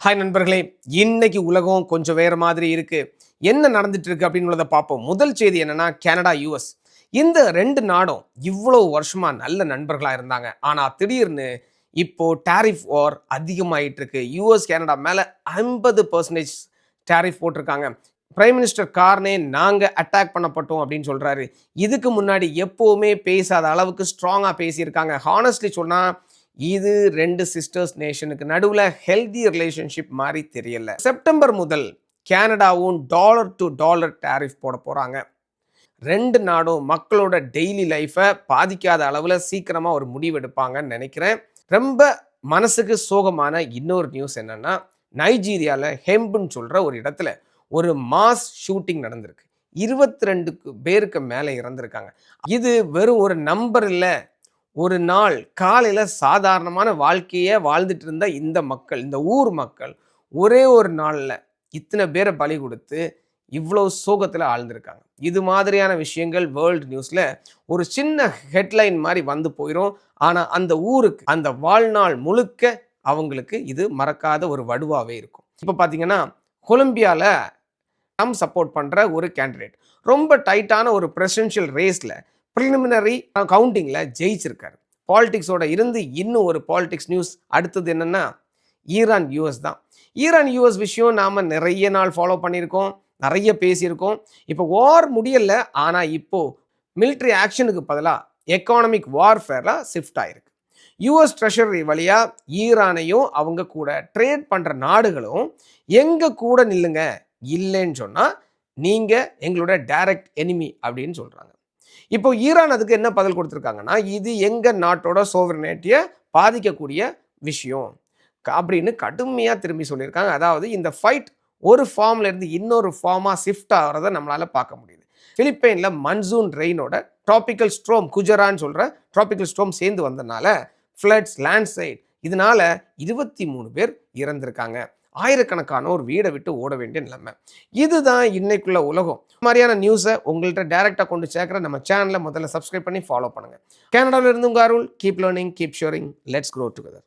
Hi நண்பர்களே, இன்னைக்கு உலகம் கொஞ்சம் வேற மாதிரி இருக்கு. என்ன நடந்துட்டு இருக்கு அப்படின்றத பார்ப்போம். முதல் செய்தி என்னன்னா, கனடா, யுஎஸ் இந்த 2 நாடும் இவ்வளவு வருஷமா நல்ல நண்பர்களா இருந்தாங்க. ஆனா திடீர்னு இப்போ டாரிஃப் வார் அதிகமாயிட்டு இருக்கு. யுஎஸ் கனடா மேல 50% டாரிஃப் போட்டிருக்காங்க. பிரைம் மினிஸ்டர் கார்னே நாங்க அட்டாக் பண்ணப்பட்டோம் அப்படின்னு சொல்றாரு. இதுக்கு முன்னாடி எப்பவுமே பேசாத அளவுக்கு ஸ்ட்ராங்கா பேசியிருக்காங்க. ஹானஸ்ட்லி சொன்னா இது 2 சிஸ்டர்ஸ் நேஷனுக்கு நடுவில் ஹெல்தி ரிலேஷன்ஷிப் மாதிரி தெரியல. செப்டம்பர் முதல் கனடாவும் டாலர் டு டாலர் டாரிஃப் போட போறாங்க. 2 நாடும் மக்களோட டெய்லி லைஃபை பாதிக்காத அளவில் சீக்கிரமா ஒரு முடிவு எடுப்பாங்கன்னு நினைக்கிறேன். ரொம்ப மனசுக்கு சோகமான இன்னொரு நியூஸ் என்னன்னா, நைஜீரியால ஹெம்புன்னு சொல்ற ஒரு இடத்துல ஒரு மாஸ் ஷூட்டிங் நடந்திருக்கு. 22 பேருக்கு மேலே இறந்திருக்காங்க. இது வெறும் ஒரு நம்பர் இல்லை. ஒரு நாள் காலையில் சாதாரணமான வாழ்க்கையை வாழ்ந்துட்டு இருந்த இந்த மக்கள், இந்த ஊர் மக்கள் ஒரே ஒரு நாளில் இத்தனை பேரை பலி கொடுத்து இவ்வளோ சோகத்தில் ஆழ்ந்திருக்காங்க. இது மாதிரியான விஷயங்கள் வேர்ல்டு நியூஸில் ஒரு சின்ன ஹெட்லைன் மாதிரி வந்து போயிடும். ஆனால் அந்த ஊருக்கு அந்த வாழ்நாள் முழுக்க அவங்களுக்கு இது மறக்காத ஒரு வடுவாகவே இருக்கும். இப்போ பார்த்தீங்கன்னா, கொலம்பியாவில் ட்ரம்ப் சப்போர்ட் பண்ணுற ஒரு கேண்டிடேட் ரொம்ப டைட்டான ஒரு பிரசிடென்ஷியல் ரேஸில் ப்ரிலிமினரி கவுண்டிங்கில் ஜெயிச்சிருக்காரு. பாலிடிக்ஸோட இருந்து இன்னும் ஒரு பாலிடிக்ஸ் நியூஸ் அடுத்தது என்னென்னா, ஈரான் யூஎஸ் தான். ஈரான் யூஎஸ் விஷயம் நாம் நிறைய நாள் ஃபாலோ பண்ணியிருக்கோம், நிறைய பேசியிருக்கோம். இப்போ வார் முடியலை, ஆனால் இப்போது மிலிட்ரி ஆக்ஷனுக்கு பதிலாக எக்கானமிக் வார்ஃபேராக ஷிஃப்ட் ஆகிருக்கு. யூஎஸ் ட்ரெஷரி வழியாக ஈரானையும் அவங்க கூட ட்ரேட் பண்ணுற நாடுகளும் எங்கள் கூட நில்லுங்க, இல்லைன்னு சொன்னால் நீங்கள் எங்களோட டைரக்ட் எனிமி அப்படின்னு சொல்கிறாங்க. இப்போ ஈரான் அதுக்கு என்ன பதில் கொடுத்துருக்காங்கன்னா, இது எங்கள் நாட்டோட சோவர்னிட்டியை பாதிக்கக்கூடிய விஷயம் அப்படின்னு கடுமையாக திரும்பி சொல்லியிருக்காங்க. அதாவது இந்த ஃபைட் ஒரு ஃபார்ம்ல இருந்து இன்னொரு ஃபார்மாக ஷிஃப்ட் ஆகிறத நம்மளால் பார்க்க முடியுது. பிலிப்பைனில் மன்சூன் ரெயினோட ட்ராபிக்கல் ஸ்ட்ரோம், குஜரான்னு சொல்கிற ட்ராபிக்கல் ஸ்ட்ரோம் சேர்ந்து வந்ததுனால ஃப்ளட்ஸ், லேண்ட்ஸ்லைட், இதனால 23 பேர் இறந்திருக்காங்க. ஆயிரக்கணக்கானோர் வீடை விட்டு ஓட வேண்டிய நிலைமை. இதுதான் இன்னைக்குள்ள உலகம். இந்த மாதிரியான நியூஸை உங்கள்கிட்ட டைரக்டாக கொண்டு சேர்க்குற நம்ம சேனலை முதல்ல சப்ஸ்கிரைப் பண்ணி ஃபாலோ பண்ணுங்க. கனடாவில் இருந்து உங்க Arul. Keep learning, keep sharing, let's grow together.